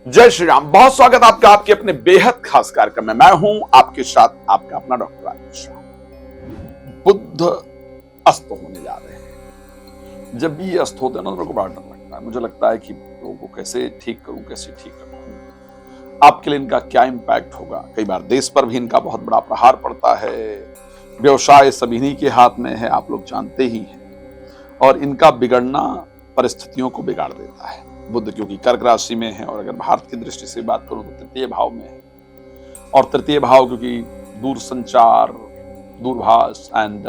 जय श्री राम। बहुत स्वागत आपका आपके अपने बेहद खास कार्यक्रम में। मैं हूं आपके साथ आपका अपना डॉक्टर राजेश। बुध अस्त होने जा रहे हैं। जब भी ये अस्त होते हैं ना तो मेरे को बड़ा डर लगता है। मुझे लगता है कि लोगों को कैसे ठीक करूं, कैसे ठीक रखूं। आपके लिए इनका क्या इम्पैक्ट होगा। कई बार देश पर भी इनका बहुत बड़ा प्रहार पड़ता है। व्यवसाय सभी इन्हीं के हाथ में है, आप लोग जानते ही हैं। और इनका बिगड़ना परिस्थितियों को बिगाड़ देता है। बुध क्योंकि कर्क राशि में है और अगर भारत की दृष्टि से बात करूं तो तृतीय भाव में है। और तृतीय भाव क्योंकि दूर संचार, दूरभाष एंड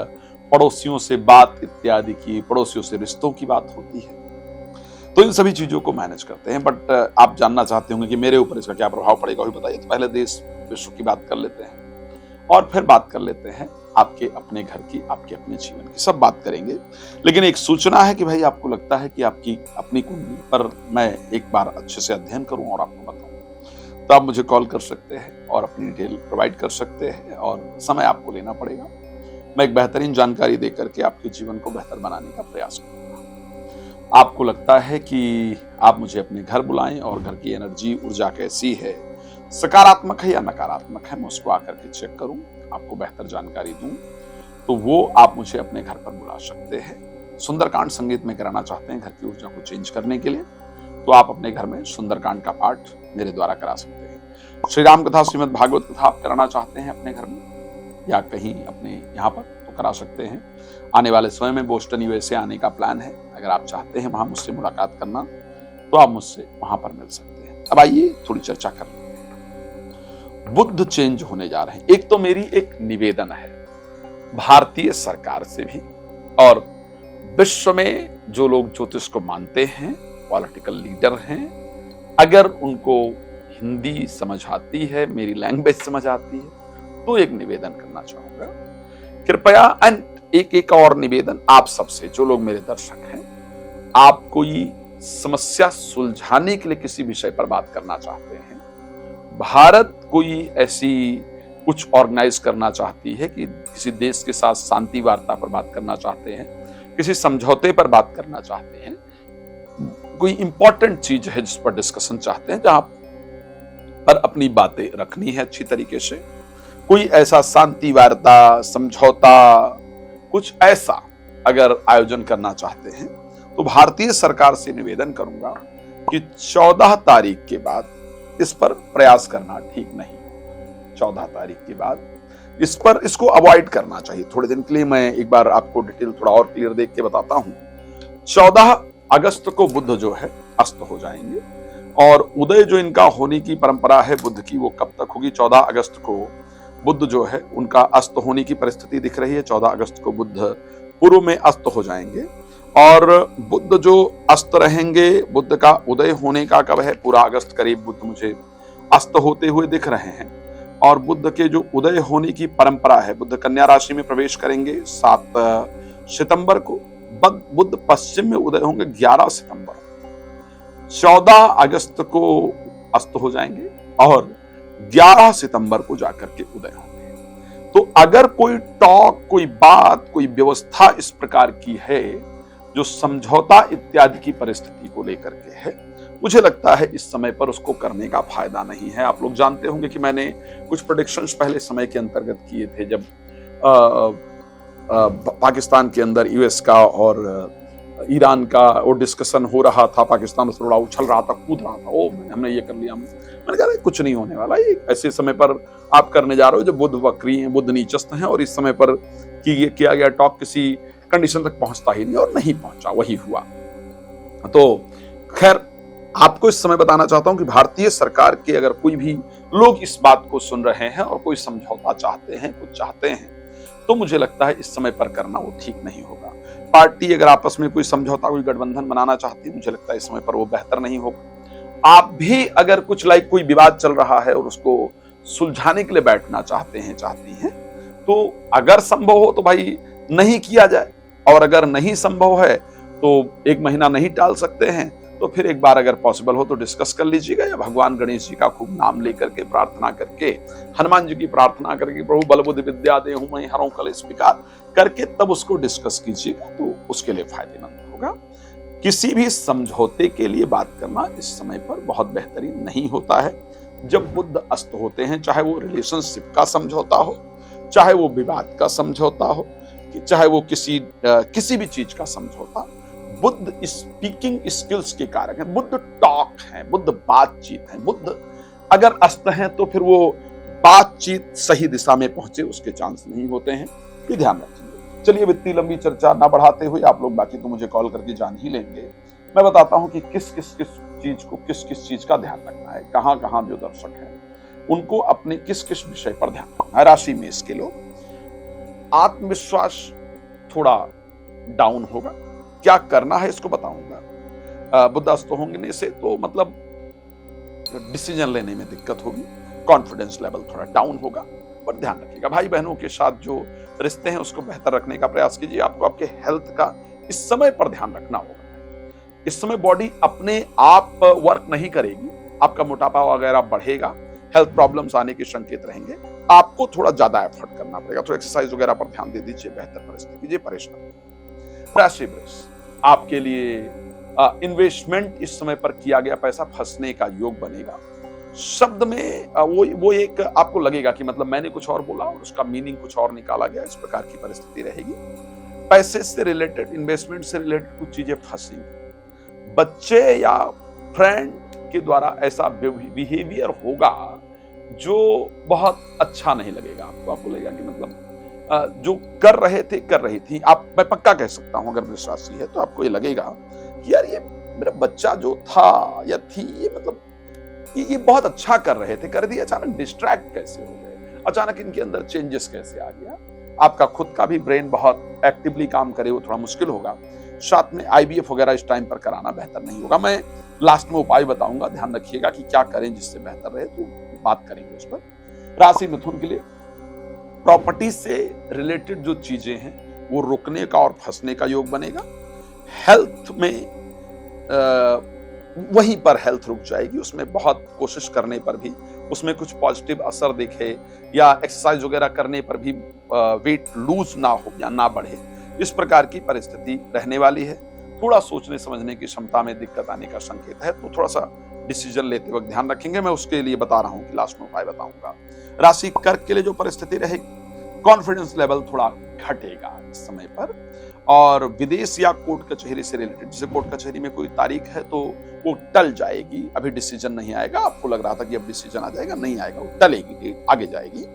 पड़ोसियों से बात इत्यादि की, पड़ोसियों से रिश्तों की बात होती है, तो इन सभी चीजों को मैनेज करते हैं। बट आप जानना चाहते होंगे कि मेरे ऊपर इसका क्या प्रभाव पड़ेगा, वही बताइए। तो पहले देश विश्व की बात कर लेते हैं और फिर बात कर लेते हैं आपके अपने घर की, आपके अपने जीवन की, सब बात करेंगे। लेकिन एक सूचना है कि भाई आपको लगता है कि आपकी अपनी कुंडली पर मैं एक बार अच्छे से अध्ययन करूं और आपको बताऊं, तो आप मुझे कॉल कर सकते हैं और अपनी डिटेल प्रोवाइड कर सकते हैं और समय आपको लेना पड़ेगा। मैं एक बेहतरीन जानकारी देकर के आपके जीवन को बेहतर बनाने का प्रयास करूंगा। आपको लगता है कि आप मुझे अपने घर बुलाएं और घर की एनर्जी, ऊर्जा कैसी है, सकारात्मक है या नकारात्मक है, मैं उसको आकर के चेक करूं, आपको बेहतर जानकारी दूं, तो वो आप मुझे अपने घर पर बुला सकते हैं। सुंदरकांड संगीत में कराना चाहते हैं घर की ऊर्जा को चेंज करने के लिए, तो आप अपने घर में सुंदरकांड का पाठ मेरे द्वारा करा सकते हैं। श्री राम कथा, श्रीमद् भागवत कथा आप कराना चाहते हैं अपने घर में या कहीं अपने यहाँ पर, तो करा सकते हैं। आने वाले समय में बोस्टन यूएसए आने का प्लान है। अगर आप चाहते हैं वहां मुझसे मुलाकात करना तो आप मुझसे वहां पर मिल सकते हैं। अब आइए थोड़ी चर्चा कर लेते हैं। बुध चेंज होने जा रहे हैं। एक तो मेरी एक निवेदन है भारतीय सरकार से भी और विश्व में जो लोग ज्योतिष को मानते हैं, पॉलिटिकल लीडर हैं, अगर उनको हिंदी समझ आती है, मेरी लैंग्वेज समझ आती है, तो एक निवेदन करना चाहूंगा कृपया। एंड एक और निवेदन आप सबसे, जो लोग मेरे दर्शक हैं, आप कोई समस्या सुलझाने के लिए किसी विषय पर बात करना चाहते हैं, भारत कोई ऐसी कुछ ऑर्गेनाइज करना चाहती है कि किसी देश के साथ शांति वार्ता पर बात करना चाहते हैं, किसी समझौते पर बात करना चाहते हैं, कोई इंपॉर्टेंट चीज है जिस पर डिस्कशन चाहते हैं, जहां पर अपनी बातें रखनी है अच्छी तरीके से, कोई ऐसा शांति वार्ता, समझौता, कुछ ऐसा अगर आयोजन करना चाहते हैं, तो भारतीय सरकार से निवेदन करूंगा कि 14 तारीख के बाद इस पर प्रयास करना ठीक नहीं। 14 तारीख के बाद इसको अवॉइड करना चाहिए थोड़े दिन के लिए। मैं एक बार आपको डिटेल थोड़ा और क्लियर देख के बताता हूं। 14 अगस्त को बुध जो है अस्त हो जाएंगे और उदय जो इनका होने की परंपरा है बुध की, वो कब तक होगी? 14 अगस्त को बुध जो है उनका अस्त होने की परिस्थिति दिख रही है। 14 अगस्त को बुध पूर्व में अस्त हो जाएंगे और बुध जो अस्त रहेंगे, बुध का उदय होने का कब है? पूरा अगस्त करीब बुध मुझे अस्त होते हुए दिख रहे हैं। और बुध के जो उदय होने की परंपरा है, बुध कन्या राशि में प्रवेश करेंगे 7 सितंबर को, बुध पश्चिम में उदय होंगे 11 सितंबर, 14 अगस्त को अस्त हो जाएंगे और 11 सितंबर को जाकर के उदय होंगे। तो अगर कोई टॉक, कोई बात, कोई व्यवस्था इस प्रकार की है जो समझौता इत्यादि की परिस्थिति को लेकर के है, मुझे लगता है इस समय पर उसको करने का फायदा नहीं है। आप लोग जानते होंगे कि मैंने कुछ प्रेडिक्शंस पहले समय के अंतर्गत किए थे, जब पाकिस्तान के अंदर यूएस का और ईरान का वो डिस्कशन हो रहा था, पाकिस्तान उसमें बड़ा उछल रहा था, कूद रहा था, ओ हमने ये कर लिया। मैंने कहा कुछ नहीं होने वाला, ये ऐसे समय पर आप करने जा रहे हो जब बुध वक्री हैं, बुध नीचस्थ हैं, और इस समय पर किया गया टॉक किसी कंडीशन तक पहुंचता ही नहीं और नहीं पहुंचा, वही हुआ। तो खैर आपको इस समय बताना चाहता हूं कि भारतीय सरकार के अगर कोई भी लोग इस बात को सुन रहे हैं और कोई समझौता चाहते हैं, कुछ चाहते हैं, तो मुझे लगता है इस समय पर करना वो ठीक नहीं होगा। पार्टी अगर आपस में कोई समझौता, कोई गठबंधन बनाना चाहती है, मुझे लगता है इस समय पर वो बेहतर नहीं होगा। आप भी अगर कुछ कोई विवाद चल रहा है और उसको सुलझाने के लिए बैठना चाहते हैं, चाहती हैं, तो अगर संभव हो तो भाई नहीं किया जाए, और अगर नहीं संभव है तो 1 महीना नहीं टाल सकते हैं, तो फिर एक बार अगर पॉसिबल हो तो डिस्कस कर लीजिएगा, या भगवान गणेश जी का खूब नाम लेकर के प्रार्थना करके, हनुमान जी की प्रार्थना करके, प्रभु बल बुद्धि विद्या देहु मैं हरऊं कलेश विकार करके तब उसको डिस्कस कीजिएगा, तो उसके लिए फायदेमंद होगा। किसी भी समझौते के लिए बात करना इस समय पर बहुत बेहतरीन नहीं होता है। जब बुध अस्त होते हैं, चाहे वो रिलेशनशिप का समझौता हो, चाहे वो विवाद का समझौता हो, चाहे वो किसी भी चीज का समझौता, बुध स्पीकिंग स्किल्स के कारक है। बुध टॉक है, बुध बातचीत है। बुध अगर अस्त है तो फिर वो बातचीत सही दिशा में पहुंचे उसके चांस नहीं होते हैं, ये ध्यान रखिए। चलिए, इतनी लंबी चर्चा ना बढ़ाते हुए, आप लोग बाकी तो मुझे कॉल करके जान ही लेंगे, मैं बताता हूं कि किस किस चीज को किस किस चीज का ध्यान रखना है, कहां कहां जो दर्शक हैं उनको अपने किस किस विषय पर ध्यान रखना है। राशि मेष के लोग, आत्मविश्वास थोड़ा डाउन होगा। क्या करना है इसको बताऊंगा। बुध अस्त होने से तो मतलब डिसीजन लेने में दिक्कत होगी, कॉन्फिडेंस लेवल थोड़ा डाउन होगा, पर ध्यान रखिएगा। भाई बहनों के साथ जो रिश्ते हैं उसको बेहतर रखने का प्रयास कीजिए। आपको आपके हेल्थ का इस समय पर ध्यान रखना होगा। इस समय बॉडी अपने आप वर्क नहीं करेगी, आपका मोटापा वगैरह बढ़ेगा, हेल्थ प्रॉब्लम्स आने के संकेत रहेंगे। आपको थोड़ा ज्यादा एफर्ट करना पड़ेगा, तो एक्सरसाइज वगैरह पर ध्यान दे दीजिए, बेहतर परिस्थिति कीजिए, परेशान। राशि वृष, आपके लिए इन्वेस्टमेंट इस समय पर किया गया पैसा फंसने का योग बनेगा। शब्द में वो एक आपको लगेगा कि मतलब मैंने कुछ और बोला और उसका मीनिंग कुछ और निकाला गया, इस प्रकार की परिस्थिति रहेगी। पैसे से रिलेटेड, इन्वेस्टमेंट से रिलेटेड कुछ चीजें फंसेंगी। बच्चे या फ्रेंड के द्वारा ऐसा बिहेवियर होगा जो बहुत अच्छा नहीं लगेगा आपको। आपको लगेगा कि मतलब जो कर रही थी आप, मैं पक्का कह सकता हूं, अगर वृष राशि है तो आपको ये लगेगा कि यार ये मेरा बच्चा जो था या थी, ये मतलब ये बहुत अच्छा कर रहे थे, कर दिए, अचानक डिस्ट्रैक्ट कैसे हो गए, अचानक इनके अंदर चेंजेस कैसे आ गया। आपका खुद का भी ब्रेन बहुत एक्टिवली काम करे वो थोड़ा मुश्किल होगा। साथ में आईवीएफ वगैरह इस टाइम पर कराना बेहतर नहीं होगा। मैं लास्ट में उपाय बताऊंगा, ध्यान रखिएगा कि क्या करें जिससे बेहतर रहे, तो बात करेंगे उस पर। राशि मिथुन के लिए, प्रॉपर्टी से रिलेटेड जो चीजें हैं वो रुकने का और फंसने का योग बनेगा। हेल्थ में वहीं पर हेल्थ रुक जाएगी, उसमें बहुत कोशिश करने पर भी उसमें कुछ पॉजिटिव असर दिखे, या एक्सरसाइज वगैरह करने पर भी वेट लूज ना हो या ना बढ़े, इस प्रकार की परिस्थिति रहने वाली है। थोड़ा सोचने समझने की क्षमता में दिक्कत आने का संकेत है, तो थोड़ा सा डिसीजन लेते वक्त ध्यान रखेंगे। मैं उसके लिए बता रहा हूं कि लास्ट में उपाय बताऊंगा। राशि कर्क के लिए जो परिस्थिति रहेगी, कॉन्फिडेंस लेवल थोड़ा घटेगा इस समय पर, और विदेश या कोर्ट कचहरी से रिलेटेड, जैसे कोर्ट कचहरी में कोई तारीख है तो वो टल जाएगी, अभी डिसीजन नहीं आएगा। आपको लग रहा था कि अब डिसीजन आ जाएगा, नहीं आएगा, वो टलेगी, डेट आगे जाएगी।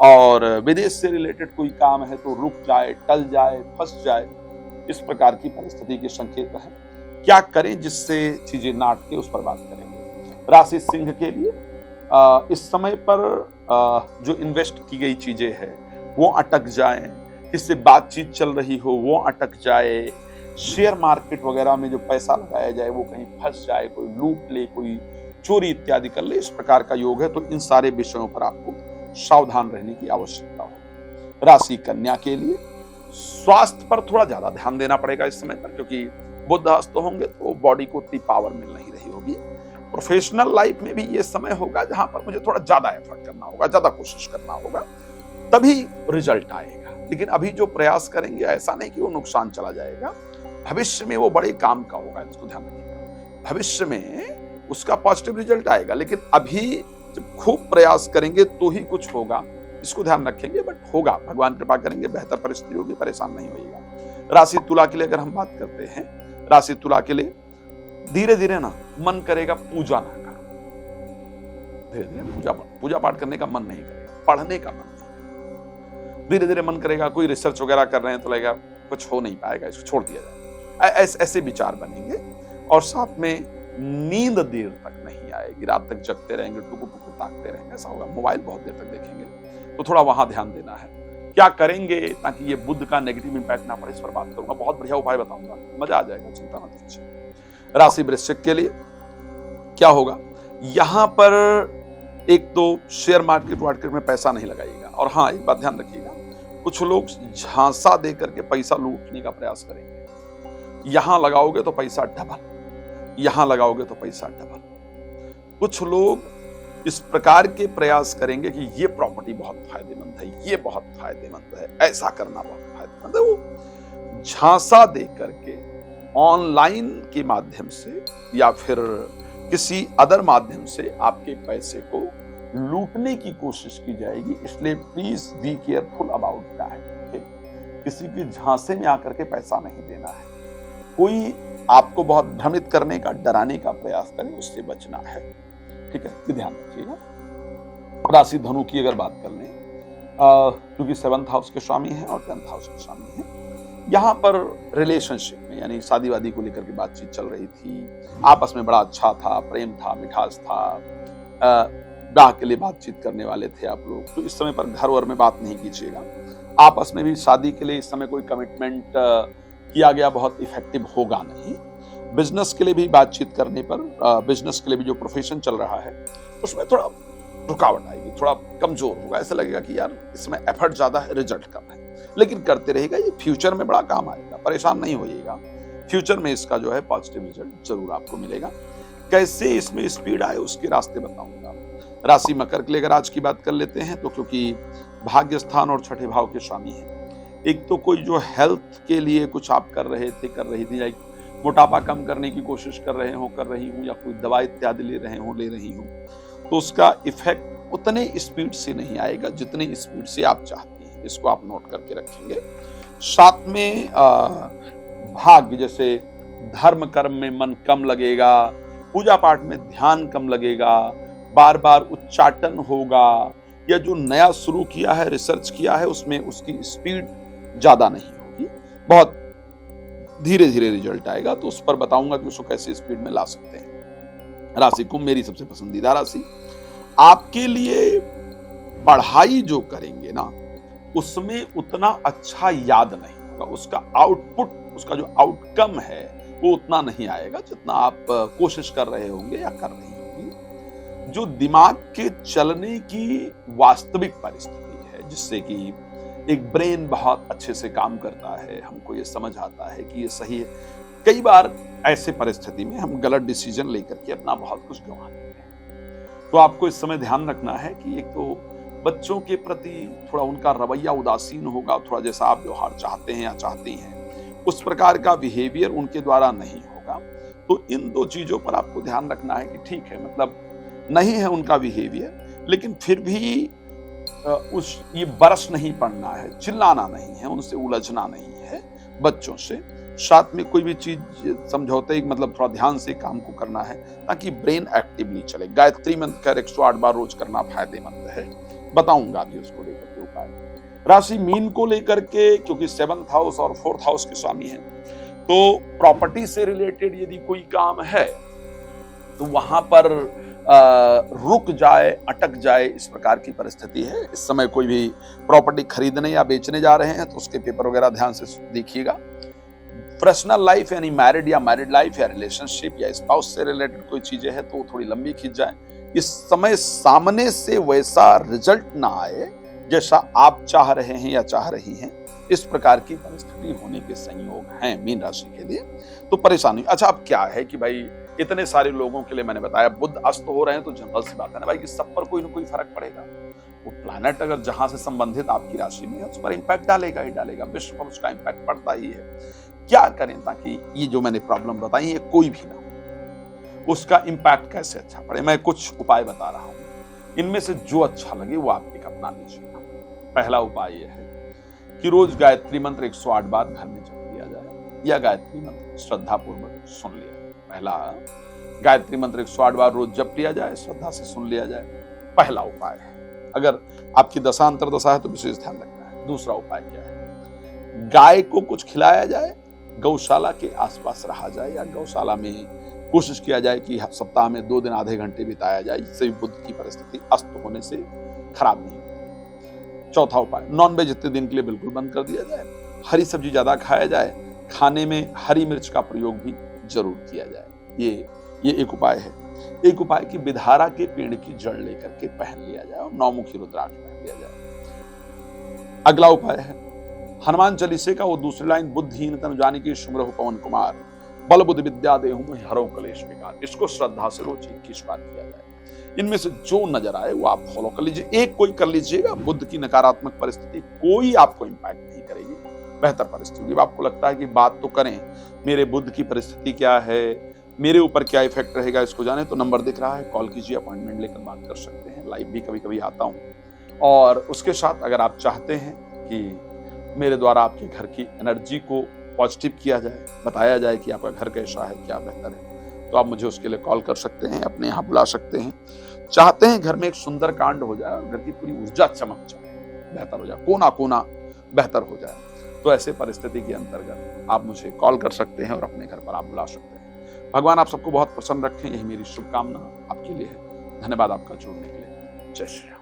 और विदेश से रिलेटेड कोई काम है तो रुक जाए, टल जाए, फंस जाए, इस प्रकार की परिस्थिति के संकेत है। क्या करें जिससे चीजें ना अटके, उस पर बात करेंगे। राशि सिंह के लिए, इस समय पर जो इन्वेस्ट की गई चीजें हैं वो अटक जाए, किससे बातचीत चल रही हो वो अटक जाए, शेयर मार्केट वगैरह में जो पैसा लगाया जाए वो कहीं फंस जाए, कोई लूट ले, कोई चोरी इत्यादि कर ले, इस प्रकार का योग है। तो इन सारे विषयों पर आपको सावधान रहने की आवश्यकता हो। राशि कन्या के लिए, स्वास्थ्य पर थोड़ा ज्यादा ध्यान देना पड़ेगा इस समय पर, क्योंकि बुध अस्त होंगे तो बॉडी को उतनी पावर मिल नहीं रही होगी। प्रोफेशनल लाइफ में भी ये समय होगा जहां पर मुझे थोड़ा ज्यादा एफर्ट करना होगा, ज्यादा कोशिश करना होगा, तभी रिजल्ट आएगा। लेकिन अभी जो प्रयास करेंगे ऐसा नहीं कि वो नुकसान चला जाएगा, भविष्य में वो बड़े काम का होगा, इसको ध्यान रखिएगा। भविष्य में उसका पॉजिटिव रिजल्ट आएगा, लेकिन अभी जब खूब प्रयास करेंगे तो ही कुछ होगा, इसको ध्यान रखेंगे। बट होगा, भगवान कृपा करेंगे, बेहतर परिस्थिति होगी, परेशान नहीं होइएगा। राशि तुला के लिए अगर हम बात करते हैं, राशि तुला के लिए धीरे धीरे ना मन करेगा पूजा ना करो, धीरे धीरे पूजा पाठ करने का मन नहीं करेगा, पढ़ने का मन नहीं, धीरे धीरे मन करेगा, कोई रिसर्च वगैरह कर रहे हैं तो लगेगा कुछ हो नहीं पाएगा, इसको छोड़ दिया जाए, ऐसे विचार बनेंगे। और साथ में नींद देर तक नहीं आएगी, रात तक जगते रहेंगे, टुकु टुकु ताकते रहेंगे, ऐसा होगा। मोबाइल बहुत देर तक देखेंगे, तो थोड़ा वहां ध्यान देना है। क्या करेंगे ताकि ये बुध का नेगेटिव इंपैक्ट ना पड़े, इस पर बात करूंगा। बहुत बढ़िया उपाय बताऊंगा, मजा आ जाएगा, चिंता मत कीजिए। राशि वृश्चिक के लिए क्या होगा, यहां पर एक तो शेयर मार्केट में पैसा नहीं लगाइएगा। और हाँ, एक बात ध्यान रखिएगा, कुछ लोग झांसा दे करके पैसा लूटने का प्रयास करेंगे। यहां लगाओगे तो पैसा डबल, यहां लगाओगे तो पैसा डबल। कुछ लोग इस प्रकार के प्रयास करेंगे कि ये प्रॉपर्टी बहुत फायदेमंद है, ये बहुत फायदेमंद है, ऐसा करना बहुत फायदेमंद है। वो झांसा दे करके ऑनलाइन के माध्यम से या फिर किसी अदर माध्यम से आपके पैसे को लूटने की कोशिश की जाएगी। इसलिए please be careful about that. किसी की झांसे में आकर के पैसा नहीं देना है। कोई आपको बहुत भ्रमित करने का, डराने का प्रयास करे, उससे बचना है। ठीक है, ये ध्यान रखिएगा। राशि धनु की अगर बात कर लें, क्योंकि 7th हाउस के स्वामी हैं और 10th हाउस के स्वामी हैं, यहाँ पर रिलेशनशिप में यानी शादी वादी को लेकर के बातचीत चल रही थी, आपस में बड़ा अच्छा था, प्रेम था, मिठास था, ब्याह के लिए बातचीत करने वाले थे आप लोग, तो इस समय पर घर वर में बात नहीं कीजिएगा। आपस में भी शादी के लिए इस समय कोई कमिटमेंट किया गया बहुत इफेक्टिव होगा नहीं। बिजनेस के लिए भी बातचीत करने पर, बिजनेस के लिए भी जो प्रोफेशन चल रहा है उसमें थोड़ा रुकावट आएगी, थोड़ा कमजोर होगा। ऐसा लगेगा कि यार इसमें एफर्ट ज्यादा है, रिजल्ट कम है, लेकिन करते रहेगा, ये फ्यूचर में बड़ा काम आएगा। परेशान नहीं होइएगा, फ्यूचर में इसका जो है पॉजिटिव रिजल्ट जरूर आपको मिलेगा। कैसे इसमें स्पीड आए उसके रास्ते बताऊंगा। राशि मकर के लिए अगर आज की बात कर लेते हैं तो क्योंकि भाग्य स्थान और छठे भाव के स्वामी हैं, एक तो कोई जो हेल्थ के लिए कुछ आप कर रहे थे, कर रही थी, लाइक मोटापा कम करने की कोशिश कर रहे हो, कर रही हूँ, या कोई दवा इत्यादि ले रहे हो, ले रही हूँ, तो उसका इफेक्ट उतने स्पीड से नहीं आएगा जितने स्पीड से आप चाहते हैं। इसको आप नोट करके रखेंगे। साथ में भाग्य, जैसे धर्म कर्म में मन कम लगेगा, पूजा पाठ में ध्यान कम लगेगा, बार बार उच्चाटन होगा, या जो नया शुरू किया है, रिसर्च किया है, उसमें उसकी स्पीड ज्यादा नहीं होगी, बहुत धीरे धीरे रिजल्ट आएगा। तो उस पर बताऊंगा कि उसको कैसे स्पीड में ला सकते हैं। राशि कुंभ मेरी सबसे पसंदीदा राशि। आपके लिए पढ़ाई जो करेंगे ना, उसमें उतना अच्छा याद नहीं होगा, उसका आउटपुट, उसका जो आउटकम है वो उतना नहीं आएगा जितना आप कोशिश कर रहे होंगे या कर रही होंगी। जो दिमाग के चलने की वास्तविक परिस्थिति है, जिससे कि एक ब्रेन बहुत अच्छे से काम करता है, हमको ये समझ आता है कि ये सही है। कई बार ऐसे परिस्थिति में हम गलत डिसीजन लेकर के अपना बहुत कुछ गंवा देते हैं। तो आपको इस समय ध्यान रखना है कि एक तो बच्चों के प्रति थोड़ा उनका रवैया उदासीन होगा, थोड़ा जैसा आप व्यवहार चाहते हैं या चाहती हैं उस प्रकार का बिहेवियर उनके द्वारा नहीं होगा। तो इन दो चीजों पर आपको ध्यान रखना है कि ठीक है, मतलब नहीं है उनका बिहेवियर, लेकिन फिर भी ये बरस नहीं पड़ना है, चिल्लाना नहीं है, उनसे उलझना नहीं है बच्चों से। साथ में कोई भी चीज समझौते, मतलब थोड़ा ध्यान से काम को करना है ताकि ब्रेन एक्टिवली चले। गायत्री मंत्र 108 बार रोज करना फायदेमंद है, बताऊंगा अभी उसको लेकर के उपाय। राशि मीन को लेकर के, क्योंकि 7th हाउस और 4th हाउस के स्वामी हैं, तो प्रॉपर्टी से रिलेटेड यदि कोई काम है तो वहां पर रुक जाए, अटक जाए, इस प्रकार की परिस्थिति है। इस समय कोई भी प्रॉपर्टी खरीदने या बेचने जा रहे हैं तो उसके पेपर वगैरह ध्यान से देखिएगा। पर्सनल लाइफ यानी मैरिड या मैरिड लाइफ या रिलेशनशिप या स्पाउस से रिलेटेड कोई चीजें हैं तो थोड़ी लंबी खींच जाए। इस समय सामने से वैसा रिजल्ट ना आए जैसा आप चाह रहे हैं या चाह रही हैं, इस प्रकार की परिस्थिति होने के संयोग हैं मीन राशि के लिए। तो परेशानी, अच्छा अब क्या है कि भाई इतने सारे लोगों के लिए मैंने बताया बुध अस्त हो रहे हैं, तो जनरल सी बात है ना भाई कि सब पर कोई ना कोई फर्क पड़ेगा। वो प्लैनेट अगर जहां से संबंधित आपकी राशि में है उस पर इंपैक्ट डालेगा ही डालेगा, विश्व पर उसका इंपैक्ट पड़ता ही है। क्या करें ताकि ये जो मैंने प्रॉब्लम बताई है कोई भी ना, उसका इंपैक्ट कैसे अच्छा पड़े। मैं कुछ उपाय बता रहा हूं, इनमें से जो अच्छा लगे वो आप एक अपना लीजिएगा। पहला उपाय यह है कि रोज गायत्री मंत्र 108 बार घर में जप लिया जाए, या गायत्री मंत्र श्रद्धा पूर्वक सुन लिया जाए। पहला गायत्री मंत्र 108 बार रोज जप लिया जाए, श्रद्धा से सुन लिया जाए, पहला उपाय है। अगर आपकी दशा अंतरदशा है तो विशेष ध्यान रखना है। दूसरा उपाय क्या है, गाय को कुछ खिलाया जाए, गौशाला के आसपास रहा जाए, या गौशाला में कोशिश किया जाए कि सप्ताह में 2 दिन आधे घंटे बिताया जाए, जिससे बुध की परिस्थिति अस्त होने से खराब नहीं होती। चौथा उपाय, नॉनवेज इतने दिन के लिए बिल्कुल बंद कर दिया जाए, हरी सब्जी ज्यादा खाया जाए, खाने में हरी मिर्च का प्रयोग भी जरूर किया जाए। ये एक उपाय है। एक उपाय कि विधारा के पेड़ की जड़ लेकर के पहन लिया जाए और 9मुखी रुद्राक्ष पहन लिया जाए। अगला उपाय है हनुमान चालीसे का वो दूसरी लाइन, बुद्धिहीन तनु जानिके सुमिरहु पवन कुमार, बल बुद्धि विद्या देहु हरौ क्लेश विकार। इसको श्रद्धा से रोज 21 बार किया जाए। इनमें से जो नजर आए वो आप फॉलो कर लीजिए। एक कोई कर लीजिएगा, बुद्ध की नकारात्मक परिस्थिति कोई आपको इंपैक्ट नहीं करेगी। बेहतर परिस्थिति होगी। आपको लगता है कि बात तो करें, मेरे बुध की परिस्थिति क्या है, मेरे ऊपर क्या इफेक्ट रहेगा, इसको जाने, तो नंबर दिख रहा है, कॉल कीजिए, अपॉइंटमेंट लेकर बात कर सकते हैं। लाइव भी कभी कभी आता हूं। और उसके साथ अगर आप चाहते हैं कि मेरे द्वारा आपके घर की एनर्जी को पॉजिटिव किया जाए, बताया जाए कि आपका घर कैसा है, क्या बेहतर है, तो आप मुझे उसके लिए कॉल कर सकते हैं, अपने यहाँ बुला सकते हैं। चाहते हैं घर में एक सुंदर कांड हो जाए और घर की पूरी ऊर्जा चमक जाए, बेहतर हो जाए, कोना कोना बेहतर हो जाए, तो ऐसे परिस्थिति के अंतर्गत आप मुझे कॉल कर सकते हैं और अपने घर पर आप बुला सकते हैं। भगवान आप सबको बहुत प्रसन्न रखें, यही मेरी शुभकामना आपके लिए है। धन्यवाद आपका जुड़ने के लिए। जय श्री राम।